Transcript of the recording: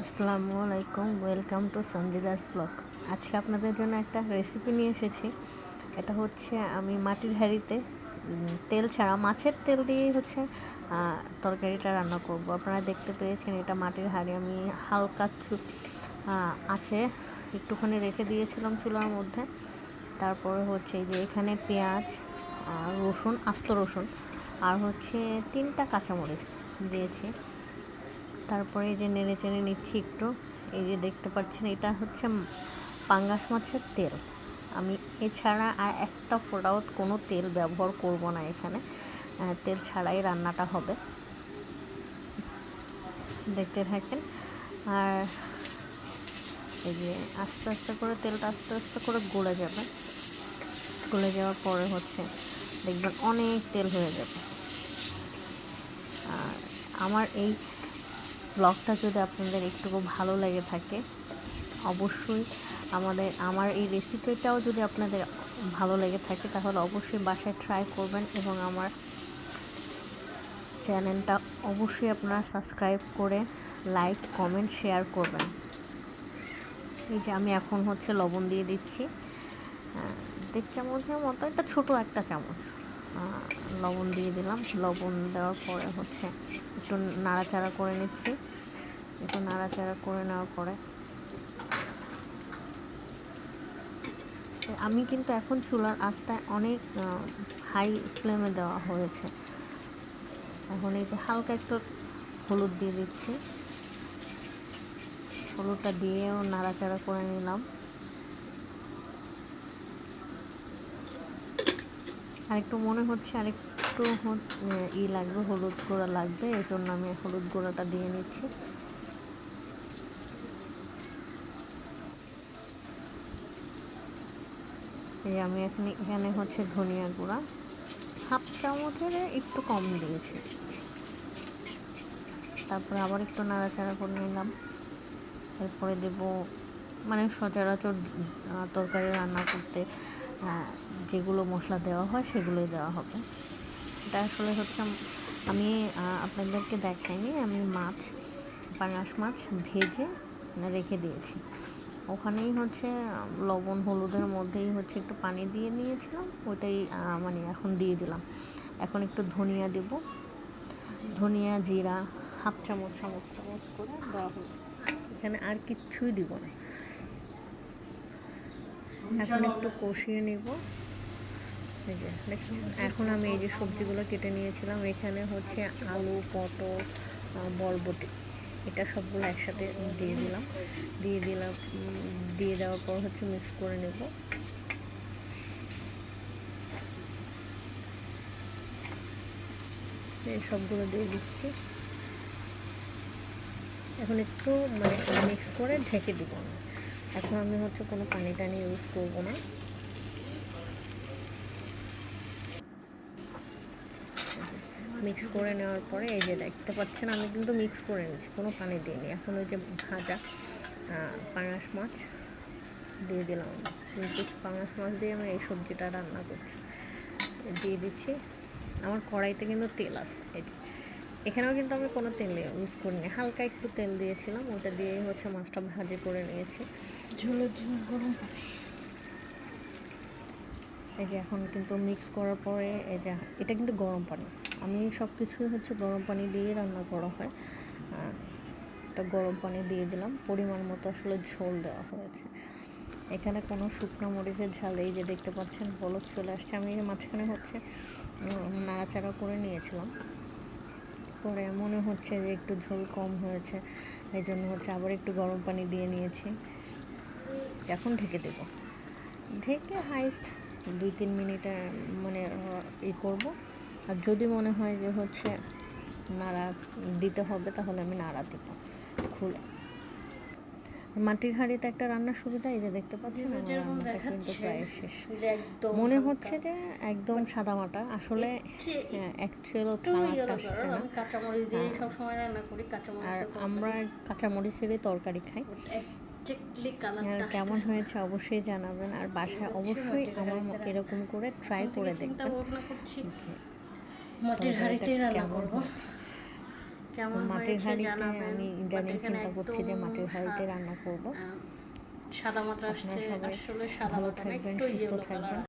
আসসালামু আলাইকুম, welcome to Sanjida's blog. আজকে আপনাদের জন্য একটা রেসিপি নিয়ে এসেছি। এটা হচ্ছে আমি মাটির হাঁড়িতে তেল ছাড়া মাছের তেল দিয়েই হচ্ছে তরকারিটা রান্না করব। আপনারা দেখতে পেয়েছেন এটা মাটির হাঁড়ি। আমি হালকা আছে একটুখানি রেখে দিয়েছিলাম চুলার মধ্যে। তারপরে হচ্ছে যে এখানে পেঁয়াজ, রসুন, আস্ত রসুন আর হচ্ছে 3টা কাঁচামরিচ দিয়েছি। তারপরে এই যে নেড়ে চেড়ে নিচ্ছি একটু। এই যে দেখতে পাচ্ছেন এটা হচ্ছে পাঙ্গাস মাছের তেল। আমি এছাড়া আর একটা ফোঁটাও কোনো তেল ব্যবহার করব না এখানে। তেল ছাড়াই রান্নাটা হবে, দেখতে থাকেন। আর এই যে আস্তে আস্তে করে তেলটা আস্তে আস্তে করে গলে যাবে। গলে যাওয়ার পরে হচ্ছে দেখবেন অনেক তেল হয়ে যাবে। আর আমার এই ব্লগটা যদি আপনাদের একটুকু ভালো লেগে থাকে, অবশ্যই আমার এই রেসিপিটাও যদি আপনাদের ভালো লেগে থাকে তাহলে অবশ্যই বাসায় ট্রাই করবেন এবং আমার চ্যানেলটা অবশ্যই আপনারা সাবস্ক্রাইব করে লাইক, কমেন্ট, শেয়ার করবেন। এই যে আমি এখন হচ্ছে লবণ দিয়ে দিচ্ছি 1.5 চামচের মতো, এটা ছোট একটা চামচ লবণ দিয়ে দিলাম। লবণ দেওয়ার পরে হচ্ছে একটু নাড়াচাড়া করে নিচ্ছি। একটু নাড়াচাড়া করে নেওয়ার পরে আমি কিন্তু এখন চুলার আঁচটা অনেক হাই ফ্লেমে দেওয়া হয়েছে। এখন এই যে হালকা একটু হলুদ দিয়ে দিচ্ছি। হলুদটা দিয়েও নাড়াচাড়া করে নিলাম। আর একটু মনে হচ্ছে আরেকটু লাগবে, হলুদ গুঁড়া লাগবে, এই জন্য আমি হলুদ গুঁড়াটা দিয়ে নিচ্ছি। এই আমি এখানে হচ্ছে ধনিয়া গুঁড়া 1/2 চামচের একটু কম দিয়েছি। তারপরে আবার একটু নাড়াচাড়া করে নিলাম। এরপরে দেব মানে সচরাচর তরকারি রান্না করতে যেগুলো মশলা দেওয়া হয় সেগুলোই দেওয়া হবে। এটা আসলে হচ্ছে আমি আপনাদেরকে দেখাইনি, আমি পাঙাশ মাছ ভেজে রেখে দিয়েছি। ওখানেই হচ্ছে লবণ হলুদের মধ্যেই হচ্ছে একটু পানি দিয়ে নিয়েছিলাম, ওইটাই মানে এখন দিয়ে দিলাম। এখন একটু ধনিয়া দেব, ধনিয়া জিরা 1/2 চামচ করে দেওয়া হলো। এখানে আর কিচ্ছুই দিব না। এখন একটু কষিয়ে নেব। এই যে দেখুন, এখন আমি এই যে সবজিগুলো কেটে নিয়েছিলাম, এখানে হচ্ছে আলু, পটল, বরবটি, এটা সবগুলো একসাথে দিয়ে দেওয়ার পর হচ্ছে মিক্স করে নেব। এই সবগুলো দিয়ে দিচ্ছি। এখন একটু মানে মিক্স করে ঢেকে দিব না। এখন আমি হচ্ছে কোনো পানি টানি ইউজ করব না। মিক্স করে নেওয়ার পরে এই যে দেখতে পাচ্ছেন আমি কিন্তু মিক্স করে নিচ্ছি, কোনো পানি দিইনি। এখন ওই যে ভাজা পাঙাশ মাছ দিয়ে দিলাম। 3 পিস পাঙাশ মাছ দিয়ে আমি এই সবজিটা রান্না করছি, দিয়ে দিচ্ছি। আমার কড়াইতে কিন্তু তেল আছে, এই যে এখানেও কিন্তু আমি কোনো তেল ইউজ করিনি, হালকা একটু তেল দিয়েছিলাম, ওটা দিয়েই হচ্ছে মাছটা ভাজি করে নিয়েছি। ঝোলের জন্য গরম পানি, এই যে এখন কিন্তু মিক্স করার পরে এই যে এটা কিন্তু গরম পানি, আমি সব কিছুই হচ্ছে গরম পানি দিয়ে রান্না করা হয়। এটা গরম পানি দিয়ে দিলাম, পরিমাণ মতো আসলে ঝোল দেওয়া হয়েছে। এখানে কোনো শুকনো মরিচের ঝাল, এই যে দেখতে পাচ্ছেন বলক চলে আসছে। আমি মাঝখানে হচ্ছে নাড়াচাড়া করে নিয়েছিলাম, পরে মনে হচ্ছে যে একটু ঝোল কম হয়েছে, এই জন্য হচ্ছে আবার একটু গরম পানি দিয়ে নিয়েছি। এখন ঢেকে দেব, ঢেকে হাইস্ট 2-3 মিনিটে মানে করব। আর যদি মনে হয় যে হচ্ছে নাড়া দিতে হবে তাহলে আমি নাড়া দিব খুলে। মাটির হাঁড়িতে একটা রান্নার সুবিধা, এই যে দেখতে পাচ্ছেন আমার রান্নাটা কিন্তু প্রায় শেষ। মনে হচ্ছে যে একদম সাদামাটা, আসলে অ্যাকচুয়াল কালারটা আসছে না। আর আমরা কাঁচামরিচেরই তরকারি খাই। আর কেমন হয়েছে অবশ্যই জানাবেন, আর বাসায় অবশ্যই আমার এরকম করে ট্রাই করে দেখবেন যে তরকারিটা কেমন হয়েছে। কেমন মাটির হয়েছে হাঁড়িতে জানাবেন। আমি বাট ইদানিং এখানে চিন্তা করছি যে একদম মাটির হাঁড়িতে রান্না করব। সাদা মাত্রা আসছে, আপনারা সবাই আসলে সাদা ভালো মাত্রা না, থাকবেন, একটু সুস্থ ইয়েলো কালার। থাকবেন।